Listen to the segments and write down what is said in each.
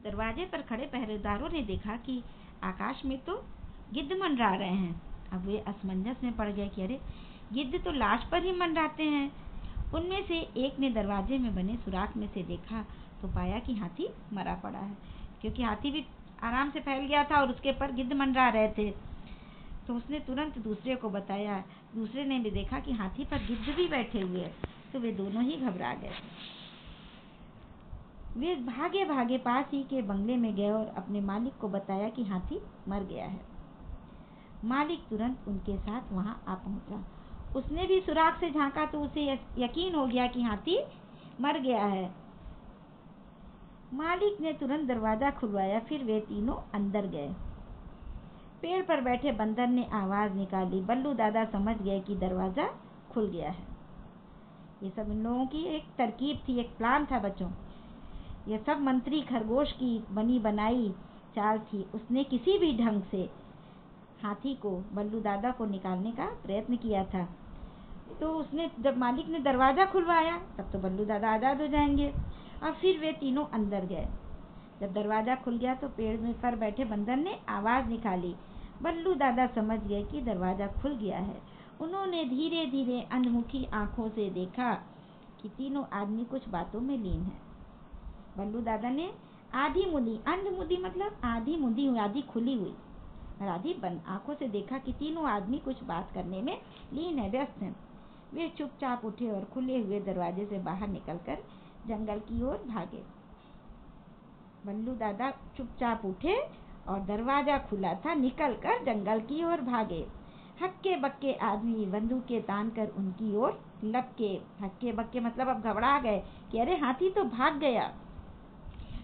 दरवाजे पर खड़े पहरेदारों ने देखा कि आकाश में तो गिद्ध मंडरा रहे हैं। अब वे असमंजस में पड़ गए कि अरे, गिद्ध तो लाश पर ही मंडराते हैं। उनमें से एक ने दरवाजे में बने सुराख में से देखा तो पाया कि हाथी मरा पड़ा है, क्योंकि हाथी भी आराम से फैल गया था और उसके पर गिद्ध मंडरा रहे थे। तो उसने तुरंत दूसरे को बताया। दूसरे ने भी देखा कि हाथी पर गिद्ध भी बैठे हुए, तो वे दोनों ही घबरा गए। वे भागे भागे पास ही के बंगले में गए और अपने मालिक को बताया कि हाथी मर गया है। मालिक तुरंत उनके साथ वहां आ पहुंचा। उसने भी सुराख से झांका तो उसे यकीन हो गया कि हाथी मर गया है। मालिक ने तुरंत दरवाजा खुलवाया, फिर वे तीनों अंदर गए। पेड़ पर बैठे बंदर ने आवाज निकाली। बल्लू दादा समझ गए कि दरवाजा खुल गया है। ये सब इन लोगों की एक तरकीब थी, एक प्लान था बच्चों। ये सब मंत्री खरगोश की बनी बनाई चाल थी। उसने किसी भी ढंग से हाथी को, बल्लू दादा को निकालने का प्रयत्न किया था। तो उसने, जब मालिक ने दरवाजा खुलवाया तब तो बल्लू दादा आजाद हो जाएंगे। और फिर वे तीनों अंदर गए। जब दरवाजा खुल गया तो पेड़ में पर बैठे बंदर ने आवाज निकाली। बल्लू दादा समझ गए कि दरवाजा खुल गया है। उन्होंने धीरे धीरे अंधमुखी आंखों से देखा कि तीनों आदमी कुछ बातों में लीन हैं। बल्लू दादा ने आधी मुदी, अंधमुदी मतलब आधी मुदी हुई, आधी खुली हुई और आधी बंद आंखों से देखा कि तीनों आदमी कुछ बात करने में लीन है, व्यस्त हैं। वे चुपचाप उठे और खुले हुए दरवाजे से बाहर निकलकर जंगल की ओर भागे। बल्लू दादा चुपचाप उठे और दरवाजा खुला था, निकलकर जंगल की ओर भागे। हक्के बक्के आदमी बंदूकें तानकर उनकी ओर लपके। हक्के बक्के मतलब अब घबरा गए कि अरे, हाथी तो भाग गया।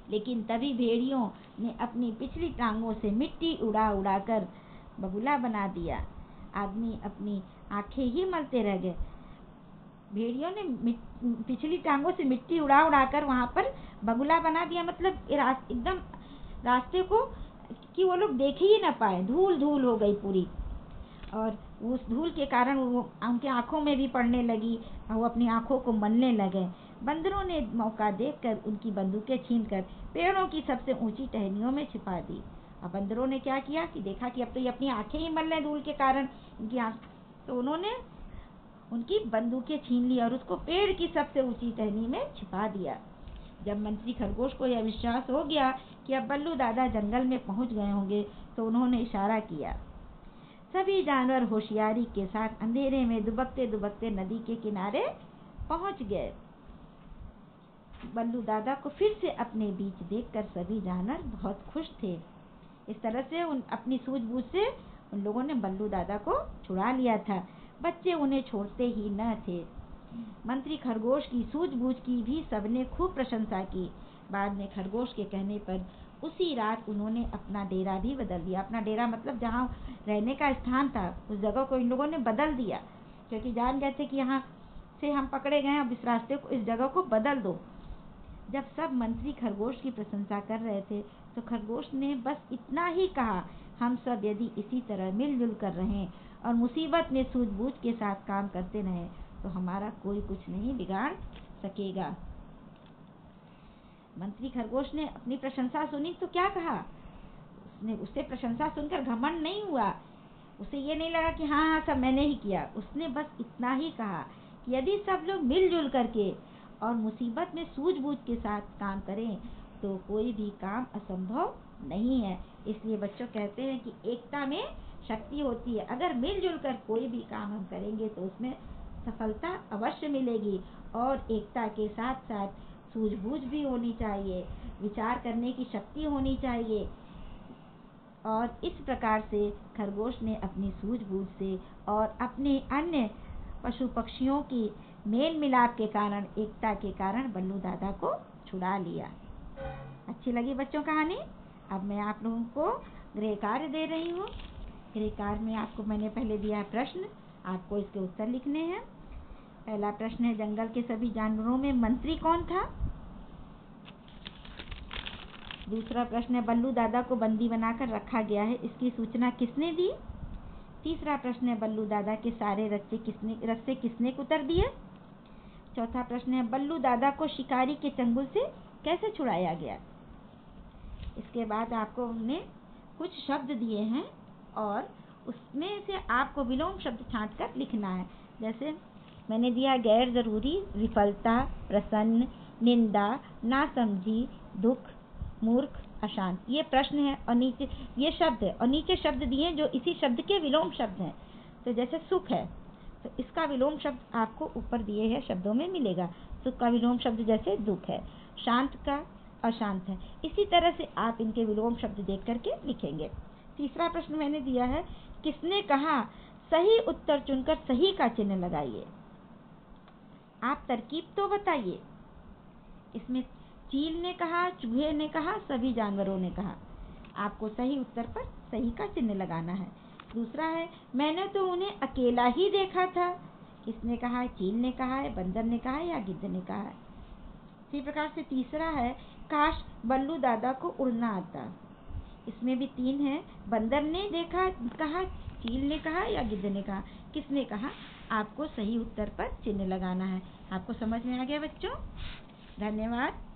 लेकिन तभी भेड़ियों ने अपनी पिछली टांगों से मिट्टी उड़ा उड़ा कर बगुला बना दिया। आदमी अपनी आंखें ही मलते रह गए। भेड़ियों ने पिछली टांगों से मिट्टी उड़ा उड़ा कर वहां पर बगुला बना दिया, मतलब एकदम रास्ते को कि वो लोग देख ही ना पाए। धूल धूल हो गई पूरी, और उस धूल के कारण वो उनके आंखों में भी पड़ने लगी और वो अपनी आंखों को मलने लगे। बंदरों ने मौका देखकर उनकी बंदूकें छीनकर पेड़ों की सबसे ऊंची टहनियों में छिपा दी। अब बंदरों ने क्या किया कि देखा कि अब तो ये अपनी आंखें ही मल रहे धूल के कारण इनकी आंख, तो उन्होंने उनकी बंदूकें छीन ली और उसको पेड़ की सबसे ऊंची टहनी में छिपा दिया। जब मंत्री खरगोश को यह विश्वास हो गया कि अब बल्लू दादा जंगल में पहुंच गए होंगे तो उन्होंने इशारा किया। सभी जानवर होशियारी के साथ अंधेरे में दुबकते दुबकते नदी के किनारे पहुंच गए। बल्लू दादा को फिर से अपने बीच देखकर सभी जानवर बहुत खुश थे। इस तरह से अपनी सूझबूझ से उन लोगों ने बल्लू दादा को छुड़ा लिया था। बच्चे उन्हें छोड़ते ही न थे। मंत्री खरगोश की सूझबूझ की भी सबने खूब प्रशंसा की। बाद में खरगोश के कहने पर उसी रात उन्होंने अपना डेरा भी बदल दिया। अपना डेरा मतलब जहाँ रहने का स्थान था, उस जगह को इन लोगों ने बदल दिया, क्योंकि जान गए थे कि यहाँ से हम पकड़े गए, अब इस रास्ते को, इस जगह को बदल दो। जब सब मंत्री खरगोश की प्रशंसा कर रहे थे तो खरगोश ने बस इतना ही कहा, हम सब यदि इसी तरह मिलजुल कर रहें और मुसीबत में सूझबूझ के साथ काम करते रहें तो हमारा कोई कुछ नहीं बिगाड़ सकेगा। मंत्री खरगोश ने अपनी प्रशंसा सुनी तो क्या कहा, उससे प्रशंसा सुनकर घमंड नहीं हुआ। उसे ये नहीं लगा कि हाँ सब मैंने ही किया। उसने बस इतना ही कहा कि यदि सब लोग मिलजुल करके और मुसीबत में सूझबूझ के साथ काम करें तो कोई भी काम असंभव नहीं है। इसलिए बच्चों कहते हैं कि एकता में शक्ति होती है। अगर मिलजुल कर कोई भी काम हम करेंगे तो उसमें सफलता अवश्य मिलेगी। और एकता के साथ साथ सूझबूझ भी होनी चाहिए, विचार करने की शक्ति होनी चाहिए। और इस प्रकार से खरगोश ने अपनी सूझबूझ से और अपने अन्य पशु पक्षियों की मेल मिलाप के कारण, एकता के कारण बल्लू दादा को छुड़ा लिया। अच्छी लगी बच्चों कहानी? अब मैं आप लोगों को गृह कार्य दे रही हूँ। गृह कार्य में आपको मैंने पहले दिया प्रश्न, आपको इसके उत्तर लिखने हैं। पहला प्रश्न है, जंगल के सभी जानवरों में मंत्री कौन था? दूसरा प्रश्न है, बल्लू दादा को बंदी बनाकर रखा गया है, इसकी सूचना किसने दी? तीसरा प्रश्न है, बल्लू दादा के सारे रस्से किसने कुतर दिए? चौथा प्रश्न है, बल्लू दादा को शिकारी के चंगुल से कैसे छुड़ाया गया? इसके बाद आपको हमने कुछ शब्द दिए हैं और उसमें से आपको विलोम शब्द छांट कर लिखना है। जैसे मैंने दिया गैर जरूरी, विफलता, प्रसन्न, निंदा, नासमझी, दुख, मूर्ख, अशांत। ये प्रश्न है और नीचे ये शब्द है और नीचे शब्द दिए जो इसी शब्द के विलोम शब्द हैं। तो जैसे सुख है तो इसका विलोम शब्द आपको ऊपर दिए हैं शब्दों में मिलेगा। सुख का विलोम शब्द जैसे दुख है, शांत का अशांत है। इसी तरह से आप इनके विलोम शब्द देख करके लिखेंगे। तीसरा प्रश्न मैंने दिया है, किसने कहा, सही उत्तर चुनकर सही का चिन्ह लगाइए। आप तरकीब तो बताइए। इसमें चील ने कहा, चूहे ने कहा, सभी जानवरों ने कहा। आपको सही उत्तर पर सही का चिन्ह लगाना है। दूसरा है, मैंने तो उन्हें अकेला ही देखा था। किसने कहा है, चील ने कहा है, बंदर ने कहा है या गिद्ध ने कहा है। इसी प्रकार से तीसरा है, काश बल्लू दादा को उड़ना आता। इसमें भी 3 है, बंदर ने देखा कहा, चील ने कहा या गिद्ध ने कहा। किसने कहा। आपको सही उत्तर पर चिन्ह लगाना है। आपको समझ में आ गया बच्चों? धन्यवाद।